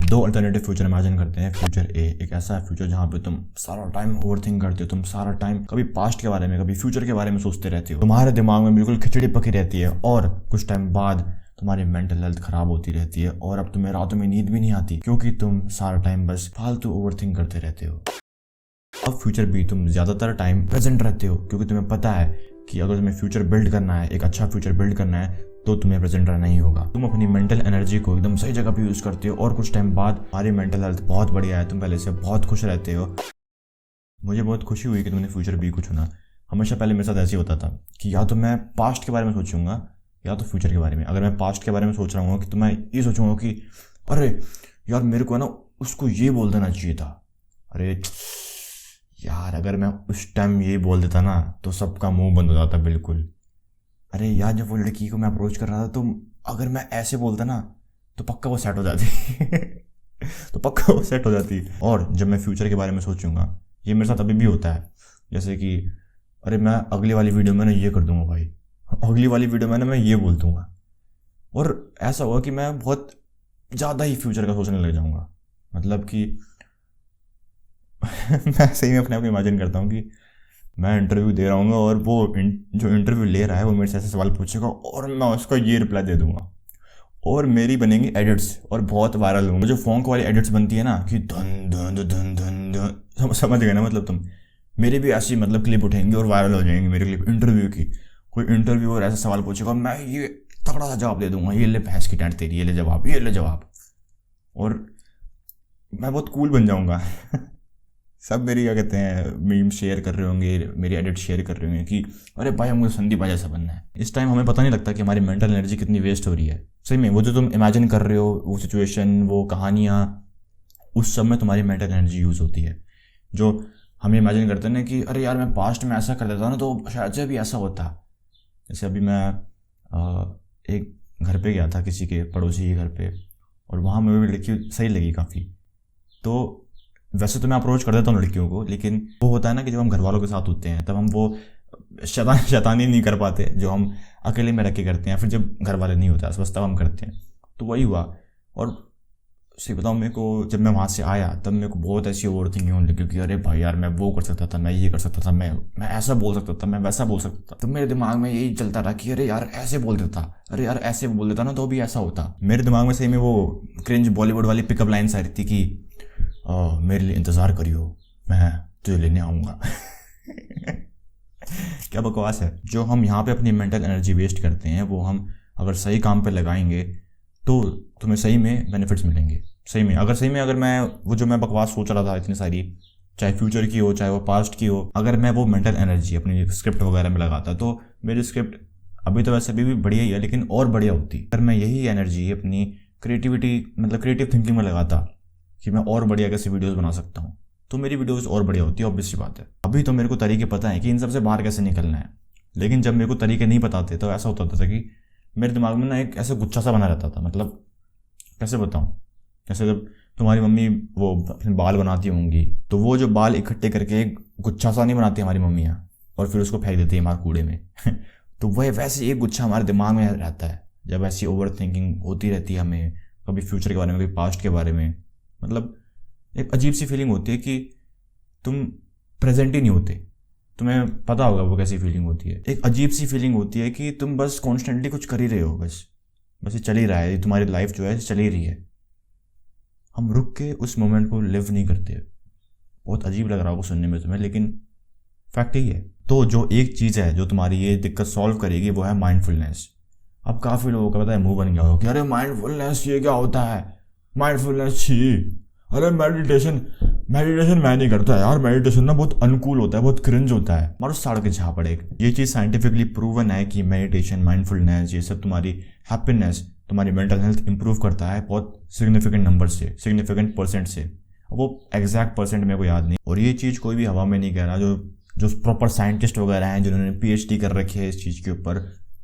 दो alternative future imagine करते हैं। फ्यूचर ए एक ऐसा फ्यूचर जहाँ पे तुम सारा टाइम ओवरथिंक करते हो, तुम सारा टाइम कभी पास्ट के बारे में कभी फ्यूचर के बारे में सोचते रहते हो, तुम्हारे दिमाग में बिल्कुल खिचड़ी पकी रहती है और कुछ टाइम बाद तुम्हारी मेंटल हेल्थ खराब होती रहती है और अब तुम्हें रातों में नींद भी नहीं आती क्योंकि तुम सारा टाइम बस फालतू ओवरथिंक करते रहते हो। अब फ्यूचर बी तुम ज्यादातर टाइम प्रेजेंट रहते हो क्योंकि तुम्हें पता है कि अगर तुम्हें फ्यूचर बिल्ड करना है, एक अच्छा फ्यूचर बिल्ड करना है, तो तुम्हें प्रेजेंट रहना ही होगा। तुम अपनी मेंटल एनर्जी को एकदम सही जगह पे यूज करते हो और कुछ टाइम बाद तुम्हारी मेंटल हेल्थ बहुत बढ़िया है, तुम पहले से बहुत खुश रहते हो। मुझे बहुत खुशी हुई कि तुमने फ्यूचर बी को चुना। हमेशा पहले मेरे साथ ऐसे ही होता था कि या तो मैं पास्ट के बारे में सोचूंगा या तो फ्यूचर के बारे में। अगर मैं पास्ट के बारे में सोच रहा हूँ कि तो मैं ये सोचूंगा कि अरे यार मेरे को है ना उसको ये बोल देना चाहिए था, अरे यार अगर मैं उस टाइम ये बोल देता ना तो सबका मुंह बंद हो जाता बिल्कुल। अरे यार जब वो लड़की को मैं अप्रोच कर रहा था तो अगर मैं ऐसे बोलता ना तो पक्का वो सेट हो जाती तो पक्का वो सेट हो जाती। और जब मैं फ्यूचर के बारे में सोचूंगा, ये मेरे साथ अभी भी होता है, जैसे कि अरे मैं अगली वाली वीडियो में ना ये कर दूंगा भाई, अगली वाली वीडियो में ना मैं ये बोल दूंगा, और ऐसा हुआ कि मैं बहुत ज़्यादा ही फ्यूचर का सोचने लग जाऊंगा। मतलब कि मैं सही में अपने आप को इमेजिन करता हूँ कि मैं इंटरव्यू दे रहा हूँ और वो जो इंटरव्यू ले रहा है वो मेरे से ऐसे सवाल पूछेगा और मैं उसको ये रिप्लाई दे दूंगा और मेरी बनेंगी एडिट्स और बहुत वायरल होंगे। जो फोंक वाली एडिट्स बनती है ना कि धन धन धन धन धन, समझ गए ना, मतलब तुम मेरी भी ऐसी मतलब क्लिप उठेंगी और वायरल हो जाएंगी मेरी क्लिप इंटरव्यू की। कोई इंटरव्यू और ऐसा सवाल पूछेगा मैं ये तगड़ा सा जवाब दे दूंगा, ये ले भैंस की टांट तेरी, ये ले जवाब, ये ले जवाब, और मैं बहुत कूल बन जाऊंगा सब मेरी क्या कहते हैं मीम शेयर कर रहे होंगे, मेरी एडिट शेयर कर रहे होंगे कि अरे भाई हमको संदीप जैसा बनना है। इस टाइम हमें पता नहीं लगता कि हमारी मेंटल एनर्जी कितनी वेस्ट हो रही है। सही में वो जो तुम इमेजिन कर रहे हो, वो सिचुएशन, वो कहानियाँ, उस सब में तुम्हारी मेंटल एनर्जी यूज़ होती है। जो हम इमेजिन करते हैं ना कि अरे यार मैं पास्ट में ऐसा कर देता ना तो शायद से भी ऐसा होता। जैसे अभी मैं एक घर पे गया था, किसी के पड़ोसी के घर पे, और वहाँ मुझे लड़की सही लगी काफ़ी। तो वैसे तो मैं अप्रोच कर देता हूँ लड़कियों को, लेकिन वो होता है ना कि जब हम घर वालों के साथ होते हैं तब हम वो शैतानी नहीं कर पाते जो हम अकेले में रख के करते हैं, फिर जब घर वाले नहीं होते आसपास तब हम करते हैं। तो वही हुआ। और सही बताऊँ, मेरे को जब मैं वहाँ से आया तब मेरे को बहुत ऐसी ओवर थिंकिंग होने लगी कि अरे भाई यार मैं वो कर सकता था, मैं ये कर सकता था, मैं ऐसा बोल सकता था, मैं वैसा बोल सकता था। तो मेरे दिमाग में यही चलता रहा कि अरे यार ऐसे बोल देता, अरे यार ऐसे बोल देता ना तो भी ऐसा होता। मेरे दिमाग में सही में वो क्रिंज बॉलीवुड वाली पिकअप लाइन्स आ रही थी कि मेरे लिए इंतज़ार करियो, मैं तुझे लेने आऊँगा क्या बकवास है। जो हम यहाँ पे अपनी मेंटल एनर्जी वेस्ट करते हैं वो हम अगर सही काम पे लगाएंगे तो तुम्हें सही में बेनिफिट्स मिलेंगे। सही में अगर मैं वो जो मैं बकवास सोच रहा था इतनी सारी, चाहे फ्यूचर की हो चाहे वो पास्ट की हो, अगर मैं वो मेंटल एनर्जी अपनी स्क्रिप्ट वगैरह में लगाता तो मेरी स्क्रिप्ट अभी तो वैसे भी बढ़िया ही है लेकिन और बढ़िया होती। अगर मैं यही एनर्जी अपनी क्रिएटिविटी मतलब क्रिएटिव थिंकिंग में लगाता कि मैं और बढ़िया कैसे वीडियोस बना सकता हूँ तो मेरी वीडियोस और बढ़िया होती है। ऑब्वियस सी बात है। अभी तो मेरे को तरीके पता है कि इन सब से बाहर कैसे निकलना है, लेकिन जब मेरे को तरीके नहीं पता थे तो ऐसा होता था कि मेरे दिमाग में ना एक ऐसा गुच्छा सा बना रहता था। मतलब कैसे बताऊँ, जैसे जब तुम्हारी मम्मी वो अपने बाल बनाती होंगी तो वो जो बाल इकट्ठे करके एक गुच्छा सा नहीं बनाती हमारी मम्मियाँ और फिर उसको फेंक देती है हमारे कूड़े में तो वह वैसे एक गुच्छा हमारे दिमाग में रहता है जब ऐसी ओवर थिंकिंग होती रहती है हमें, कभी फ्यूचर के बारे में कभी पास्ट के बारे में। मतलब एक अजीब सी फीलिंग होती है कि तुम प्रेजेंट ही नहीं होते। तुम्हें पता होगा वो कैसी फीलिंग होती है। एक अजीब सी फीलिंग होती है कि तुम बस कॉन्स्टेंटली कुछ कर ही रहे हो, बस ये चल ही रहा है, तुम्हारी लाइफ जो है चल ही रही है। हम रुक के उस मोमेंट को लिव नहीं करते। बहुत अजीब लग रहा होगा सुनने में तुम्हें, लेकिन फैक्ट ही है। तो जो एक चीज़ है जो तुम्हारी ये दिक्कत सॉल्व करेगी वो है माइंडफुलनेस। अब काफ़ी लोगों का पता है मुंह बन गया हो कि अरे माइंडफुलनेस ये क्या होता है, माइंडफुलनेस छी, अरे मेडिटेशन मैं नहीं करता यार, मेडिटेशन ना बहुत अनकूल होता है, बहुत क्रिंज होता है। मारो साड़ के झापड़। एक ये चीज़ साइंटिफिकली प्रूवन है कि मेडिटेशन, माइंडफुलनेस ये सब तुम्हारी हैप्पीनेस, तुम्हारी मेंटल हेल्थ इंप्रूव करता है बहुत सिग्निफिकेंट नंबर से, सिग्निफिकेंट परसेंट से। वो एग्जैक्ट परसेंट मेरे को याद नहीं। और ये चीज़ कोई भी हवा में नहीं कह रहा। जो प्रॉपर साइंटिस्ट वगैरह हैं जिन्होंने PhD कर रखी है इस चीज़ के ऊपर,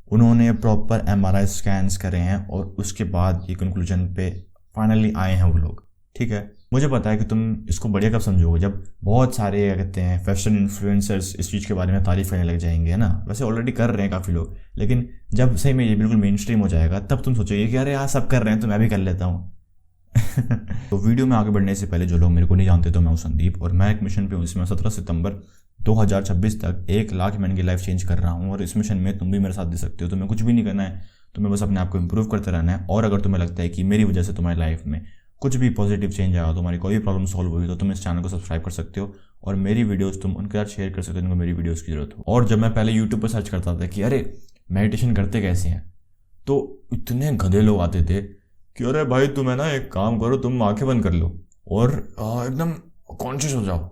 उन्होंने प्रॉपर MRI स्कैन्स करे हैं और उसके बाद ये कंक्लूजन पे फाइनली आए हैं वो लोग। ठीक है, मुझे पता है कि तुम इसको बढ़िया कब समझोगे जब बहुत सारे क्या कहते हैं फैशन इन्फ्लुएंसर्स इस चीज़ के बारे में तारीफ करने लग जाएंगे, है ना। वैसे ऑलरेडी कर रहे हैं काफ़ी लोग, लेकिन जब सही में ये बिल्कुल मेन स्ट्रीम हो जाएगा तब तुम सोचोगे कि अरे यार सब कर रहे हैं तो मैं भी कर लेता हूँ तो वीडियो में आगे बढ़ने से पहले जो लोग मेरे को नहीं जानते, तो मैं हूं संदीप और मैं एक मिशन पे हूँ जिसमें 17 सितंबर 2026 तक 1 लाख ह्यूमन की लाइफ चेंज कर रहा हूँ। और इस मिशन में तुम भी मेरे साथ दे सकते हो। तुम्हें कुछ भी नहीं करना है, तुम्हें बस अपने आप को इम्प्रूव करते रहना है। और अगर तुम्हें लगता है कि मेरी वजह से तुम्हारी लाइफ में कुछ भी पॉजिटिव चेंज आया, तुम्हारी कोई भी प्रॉब्लम सॉल्व हुई, तो तुम इस चैनल को सब्सक्राइब कर सकते हो और मेरी वीडियोस तुम उनके साथ शेयर कर सकते हो जिनको मेरी वीडियोस की जरूरत हो। और जब मैं पहले यूट्यूब पर सर्च करता था कि अरे मेडिटेशन करते कैसे हैं, तो इतने गधे लोग आते थे कि अरे भाई तुम है ना एक काम करो, तुम आंखें बंद कर लो और एकदम कॉन्शियस हो जाओ।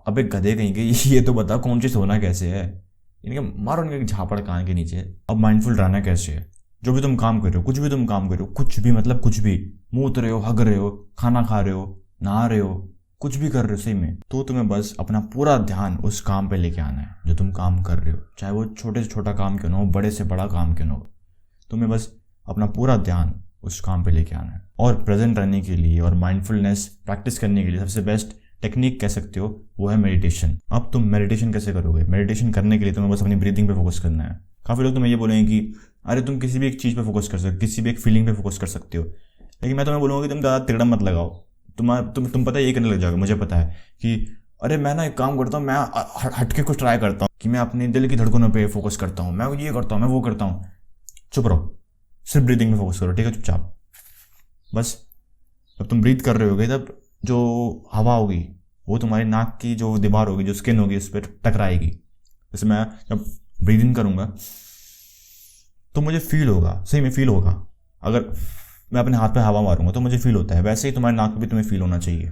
अबे गधे कहीं के, ये तो बता कॉन्शियस होना कैसे है। इनके मारो इनके झापड़ कान के नीचे। अब माइंडफुल रहना कैसे है? जो भी तुम काम कर रहे हो, कुछ भी तुम काम कर रहे हो, कुछ भी मतलब कुछ भी, मूत रहे हो, हग रहे हो, खाना खा रहे हो, नहा रहे हो, कुछ भी कर रहे हो सही में, तो तुम्हें बस अपना पूरा ध्यान उस काम पे लेके आना है जो तुम काम कर रहे हो। चाहे वो छोटे से छोटा काम क्यों ना हो, बड़े से बड़ा काम क्यों ना हो, तुम्हें बस अपना पूरा ध्यान उस काम पे लेके आना है। और प्रेजेंट रहने के लिए और माइंडफुलनेस प्रैक्टिस करने के लिए सबसे बेस्ट टेक्निक कह सकते हो वो है मेडिटेशन। अब तुम मेडिटेशन कैसे करोगे? मेडिटेशन करने के लिए तुम्हें बस अपनी ब्रीदिंग पे फोकस करना है। काफ़ी लोग तुम्हें ये बोलेंगे कि अरे तुम किसी भी एक चीज़ पे फोकस कर सकते हो, किसी भी एक फीलिंग पे फोकस कर सकते हो, लेकिन मैं तुम्हें बोलूँगा कि तुम ज़्यादा तिगड़ा मत लगाओ। तुम पता है ये करने लग जाओगे। मुझे पता है कि अरे मैं ना एक काम करता हूँ, मैं हटके कुछ ट्राई करता हूँ कि मैं अपने दिल की धड़कनों पे फोकस करता हूँ, मैं ये करता हूँ, मैं वो करता हूँ। चुप रहो, सिर्फ ब्रीदिंग में फोकस करो, ठीक है? चुपचाप बस। जब तुम ब्रीथ कर रहे होगे तब जो हवा होगी वो तुम्हारी नाक की जो दीवार होगी, जो स्किन होगी, उस पर टकराएगी। जैसे मैं जब ब्रीदिंग करूँगा तो मुझे फील होगा, सही में फील होगा। अगर मैं अपने हाथ पे हवा मारूंगा तो मुझे फील होता है, वैसे ही तुम्हारे नाक पे भी तुम्हें फील होना चाहिए।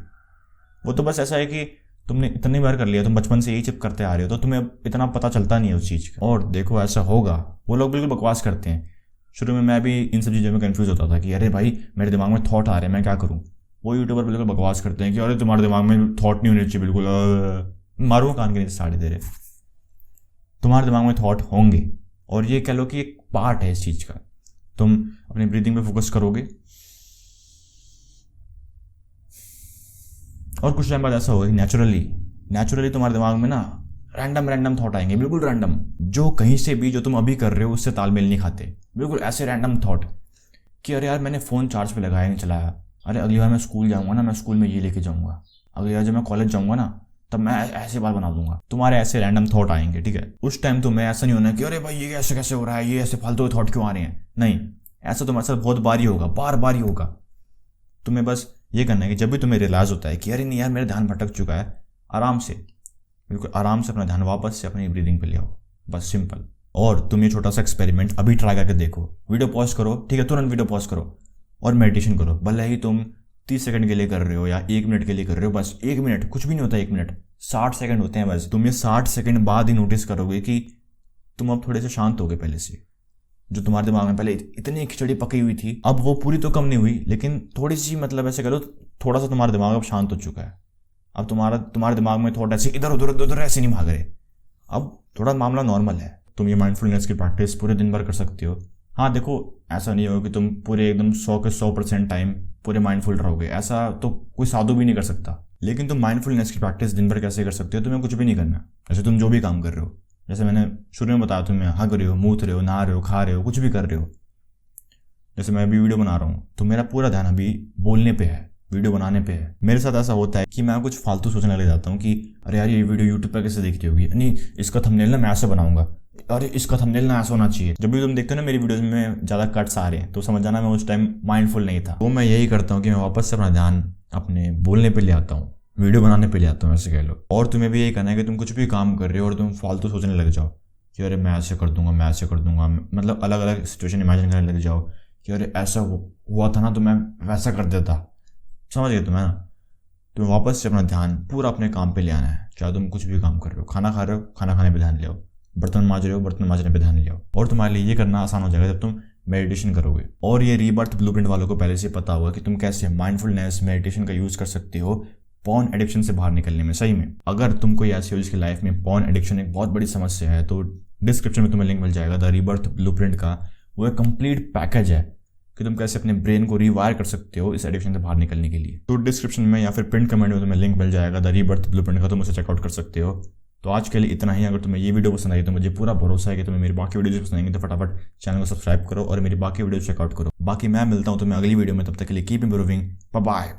वो तो बस ऐसा है कि तुमने इतनी बार कर लिया, तुम बचपन से यही चिप करते आ रहे हो, तो तुम्हें इतना पता चलता नहीं है उस चीज़ का। और देखो ऐसा होगा, वो लोग बिल्कुल बकवास करते हैं। शुरू में मैं भी इन सब चीज़ों में कन्फ्यूज होता था कि अरे भाई मेरे दिमाग में थॉट आ रहे हैं, मैं क्या करूँ। वो यूट्यूबर बिल्कुल बकवास करते हैं कि अरे तुम्हारे दिमाग में थॉट नहीं होने चाहिए, बिल्कुल मारूंगा कान के नीचे साढ़े तेरे। तुम्हारे दिमाग में थॉट होंगे और ये कह लो कि एक पार्ट है इस चीज़ का। तुम अपनी ब्रीदिंग पे फोकस करोगे और कुछ टाइम बाद ऐसा होगा नेचुरली तुम्हारे दिमाग में ना रैंडम थॉट आएंगे, बिल्कुल रैंडम, जो कहीं से भी जो तुम अभी कर रहे हो उससे तालमेल नहीं खाते। बिल्कुल ऐसे रैंडम थॉट कि अरे यार मैंने फ़ोन चार्ज पे लगाया नहीं चलाया, अरे अगली बार मैं स्कूल जाऊँगा ना, मैं स्कूल में ये लेके जाऊँगा, अगली बार जब मैं कॉलेज जाऊँगा ना तब मैं ऐसे बात बना दूंगा। तुम्हारे ऐसे रैंडम थॉट आएंगे, ठीक है? उस टाइम तुम्हें ऐसा नहीं होना कि अरे भाई ये ऐसे कैसे हो रहा है, ये ऐसे फालतू थॉट क्यों आ रहे हैं। नहीं, ऐसा तुम्हारे साथ बहुत बार ही होगा, बार ही होगा। तुम्हें बस ये करना है कि जब भी तुम्हें रियलाइज होता है कि अरे नहीं यार मेरा ध्यान भटक चुका है, आराम से, बिल्कुल आराम से अपना ध्यान वापस से अपनी ब्रीदिंग पे ले आओ, बस सिंपल। और तुम ये छोटा सा एक्सपेरिमेंट अभी ट्राई करके देखो। वीडियो पॉज करो, ठीक है? तुरंत वीडियो पॉज करो और मेडिटेशन करो। भले ही तुम 30 सेकंड के लिए कर रहे हो या 1 मिनट के लिए कर रहे हो, बस 1 मिनट, कुछ भी नहीं होता 1 मिनट, 60 सेकंड होते हैं बस। तुम ये 60 सेकंड बाद ही नोटिस करोगे कि तुम अब थोड़े से शांत हो गए पहले से। जो तुम्हारे दिमाग में पहले इतनी खिचड़ी पकी हुई थी, अब वो पूरी तो कम नहीं हुई, लेकिन थोड़ी सी, मतलब ऐसे करो थोड़ा सा तुम्हारा दिमाग अब शांत हो चुका है। अब तुम्हारे दिमाग में थोड़ा ऐसे इधर उधर ऐसे नहीं भाग रहे, अब थोड़ा मामला नॉर्मल है। तुम ये माइंडफुलनेस की प्रैक्टिस पूरे दिन भर कर सकते हो। हाँ देखो, ऐसा नहीं होगा कि तुम पूरे एकदम 100 के 100% टाइम पूरे माइंडफुल रहोगे, ऐसा तो कोई साधु भी नहीं कर सकता। लेकिन तुम माइंडफुलनेस की प्रैक्टिस दिन भर कैसे कर सकते हो? तुम्हें कुछ भी नहीं करना। जैसे तुम जो भी काम कर रहे हो, जैसे मैंने शुरू में बताया, तुम्हें हग रहे हो, मूत रहे हो, नहा रहे हो, खा रहे हो, कुछ भी कर रहे हो। जैसे मैं अभी वीडियो बना रहा हूँ तो मेरा पूरा ध्यान अभी बोलने पे है, वीडियो बनाने पे है। मेरे साथ ऐसा होता है कि मैं कुछ फालतू सोचने लग जाता हूँ कि अरे यार ये वीडियो यूट्यूब पर कैसे देखी होगी, नहीं इसका थंबनेल ना मैं ऐसे बनाऊंगा, अरे इसका थंबनेल ना ऐसा होना चाहिए। जब भी तुम देखते हो ना मेरी वीडियोस में ज़्यादा कट्स आ रहे हैं, तो समझ जाना मैं उस टाइम माइंडफुल नहीं था। तो मैं यही करता हूँ कि मैं वापस से अपना ध्यान अपने बोलने पे ले आता हूँ, वीडियो बनाने पे ले आता हूँ, ऐसे कह लो। और तुम्हें भी यही करना है कि तुम कुछ भी काम कर रहे हो और तुम फालतू सोचने लग जाओ कि अरे मैं ऐसे कर दूंगा, मैं ऐसे कर दूंगा, मतलब अलग अलग सिचुएशन इमेजिन करने लग जाओ कि अरे ऐसा हुआ था ना तो मैं वैसा कर देता। समझ गए तुम्हें ना? तुम्हें वापस से अपना ध्यान पूरा अपने काम पे ले आना है। चाहे तुम कुछ भी काम कर रहे हो, खाना खा रहे हो, खाना खाने पे ध्यान ले आओ, बर्तन मांज रहे हो, बर्तन मांजने पे ध्यान ले आओ। और तुम्हारे लिए ये करना आसान हो जाएगा जब तुम मेडिटेशन करोगे। और ये रीबर्थ ब्लूप्रिंट वालों को पहले से पता होगा कि तुम कैसे माइंडफुलनेस मेडिटेशन का यूज कर सकते हो पॉर्न एडिक्शन से बाहर निकलने में। सही में अगर तुम कोई ऐसी हो जिसकी लाइफ में पॉर्न एडिक्शन एक बहुत बड़ी समस्या है, तो डिस्क्रिप्शन में तुम्हें लिंक मिल जाएगा द रीबर्थ ब्लूप्रिंट का। वो एक कंप्लीट पैकेज है कि तुम कैसे अपने ब्रेन को रिवायर कर सकते हो इस एडिक्शन से बाहर निकलने के लिए। तो डिस्क्रिप्शन में या फिर पिन कमेंट में तुम्हें लिंक मिल जाएगा द रीबर्थ ब्लूप्रिंट का, तुम उसे चेकआउट कर सकते हो। तो आज के लिए इतना ही। अगर तुम्हें ये वीडियो पसंद आई तो मुझे पूरा भरोसा है कि तुम्हें मेरी बाकी वीडियोज पसंद आएंगे, तो फटाफट चैनल को सब्सक्राइब करो और मेरी बाकी वीडियो चेकआउट करो। बाकी मैं मिलता हूँ तुम्हें अगली वीडियो में, तब तक के लिए कीप इम्प्रूविंग, बाय बाय।